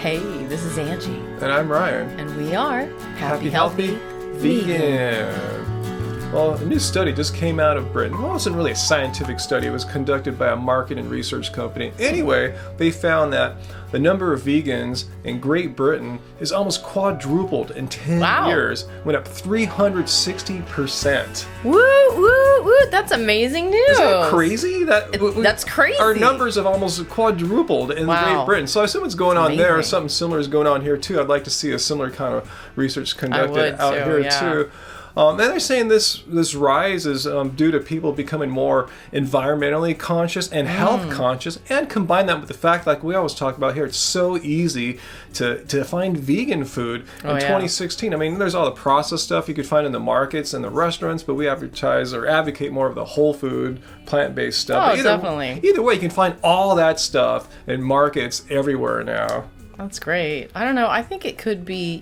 Hey, this is Angie. And I'm Ryan. And we are Happy Healthy Vegan. Well, a new study just came out of Britain. Well, it wasn't really a scientific study. It was conducted by a market and research company. Anyway, they found that the number of vegans in Great Britain is almost quadrupled in 10 years. Went up 360%. Woo, woo, woo. That's amazing news. Isn't that crazy? That's crazy. Our numbers have almost quadrupled in Great Britain. So I assume what's going on there. Something similar is going on here too. I'd like to see a similar kind of research conducted out here too. And they're saying this rise is due to people becoming more environmentally conscious and health conscious, and combine that with the fact, like we always talk about here, it's so easy to find vegan food in 2016. I mean, there's all the processed stuff you could find in the markets and the restaurants, but we advertise or advocate more of the whole food, plant-based stuff. Definitely. Either way, you can find all that stuff in markets everywhere now. That's great. I don't know. I think it could be,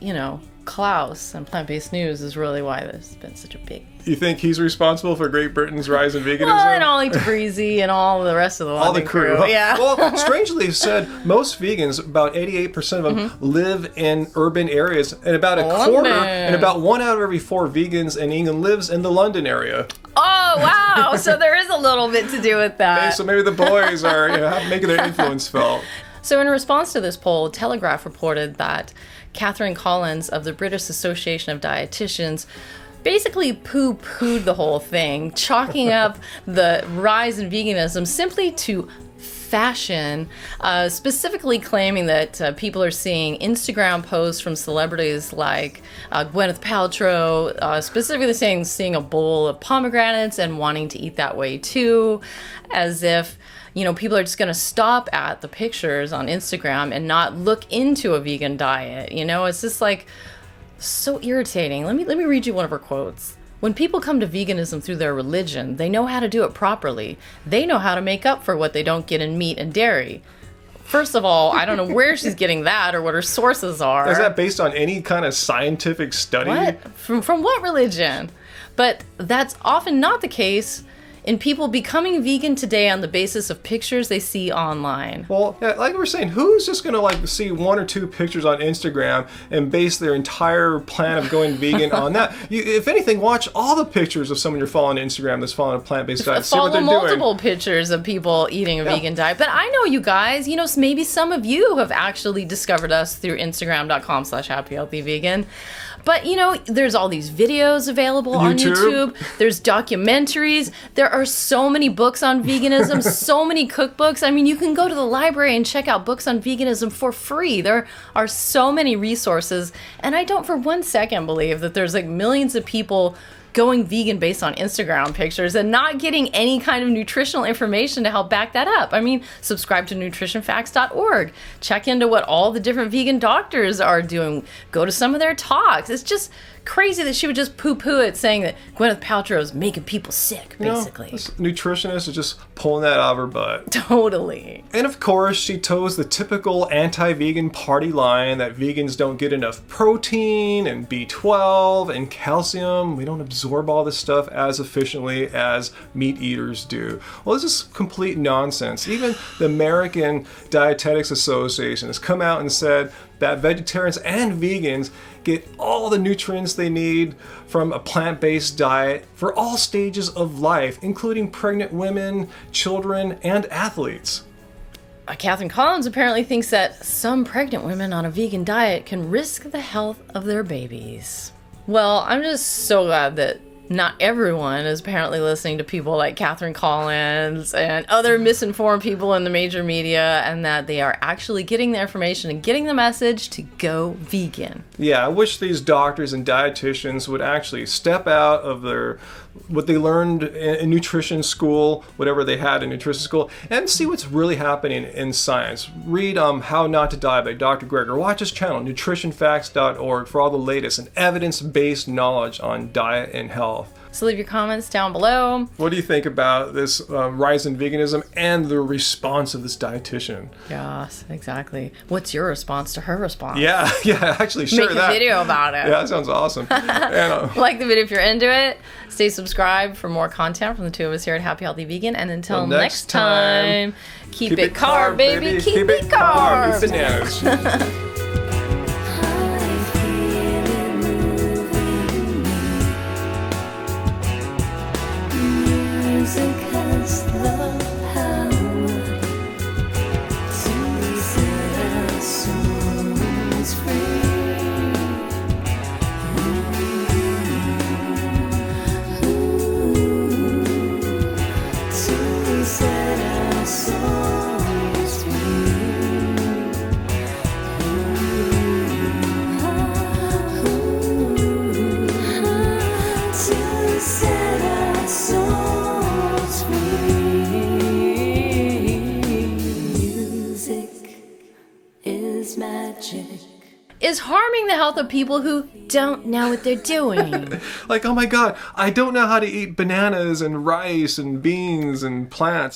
Klaus and Plant-Based News is really why this has been such a big... You think he's responsible for Great Britain's rise in veganism? Well, and Ollie Breezy and all the rest of the London all the crew. Yeah. Well, strangely said, most vegans, about 88% of them, live in urban areas, and about a quarter, and about 1 out of every 4 vegans in England lives in the London area. Oh, wow. So there is a little bit to do with that. Hey, so maybe the boys are making their influence felt. So in response to this poll, Telegraph reported that Catherine Collins of the British Association of Dietitians basically poo-pooed the whole thing, chalking up the rise in veganism simply to fashion, specifically claiming that people are seeing Instagram posts from celebrities like Gwyneth Paltrow, specifically saying seeing a bowl of pomegranates and wanting to eat that way too, as if people are just going to stop at the pictures on Instagram and not look into a vegan diet. It's just like so irritating. Let me read you one of her quotes. When people come to veganism through their religion, they know how to do it properly. They know how to make up for what they don't get in meat and dairy. First of all, I don't know where she's getting that or what her sources are. Is that based on any kind of scientific study? What? From what religion? But that's often not the case in people becoming vegan today on the basis of pictures they see online. Well, like we were saying, who's just going to see 1 or 2 pictures on Instagram and base their entire plan of going vegan on that? If anything, watch all the pictures of someone you're following on Instagram that's following a plant-based diet. See what they're doing. Follow multiple pictures of people eating a vegan diet. But I know you guys, maybe some of you have actually discovered us through Instagram.com/happyhealthyvegan. But, there's all these videos available on YouTube. There's documentaries. There are so many books on veganism, so many cookbooks. I mean, you can go to the library and check out books on veganism for free. There are so many resources. And I don't for 1 second believe that there's millions of people going vegan based on Instagram pictures and not getting any kind of nutritional information to help back that up. I mean, subscribe to nutritionfacts.org. Check into what all the different vegan doctors are doing. Go to some of their talks. It's just crazy that she would just poo-poo it, saying that Gwyneth Paltrow is making people sick, basically. This nutritionist is just pulling that out of her butt. Totally. And of course, she toes the typical anti-vegan party line that vegans don't get enough protein and B12 and calcium. We don't absorb all this stuff as efficiently as meat eaters do. Well, this is complete nonsense. Even the American Dietetics Association has come out and said that vegetarians and vegans get all the nutrients they need from a plant-based diet for all stages of life, including pregnant women, children, and athletes. Catherine Collins apparently thinks that some pregnant women on a vegan diet can risk the health of their babies. Well, I'm just so glad that not everyone is apparently listening to people like Catherine Collins and other misinformed people in the major media, and that they are actually getting the information and getting the message to go vegan. Yeah, I wish these doctors and dietitians would actually step out of what they learned in nutrition school, whatever they had in nutrition school, and see what's really happening in science. Read How Not to Die by Dr. Greger. Watch his channel, nutritionfacts.org, for all the latest and evidence-based knowledge on diet and health. So leave your comments down below. What do you think about this rise in veganism and the response of this dietitian? Yes, exactly. What's your response to her response? Yeah, actually, share that. Make a video about it. Yeah, that sounds awesome. Like the video if you're into it. Stay subscribed for more content from the two of us here at Happy Healthy Vegan. And until next time, keep it carb, baby. Keep it carb. bananas. Music has the power to set our souls free. To set our souls free. To set our souls Music is magic. Is harming the health of people who don't know what they're doing. Like, oh my god, I don't know how to eat bananas and rice and beans and plants.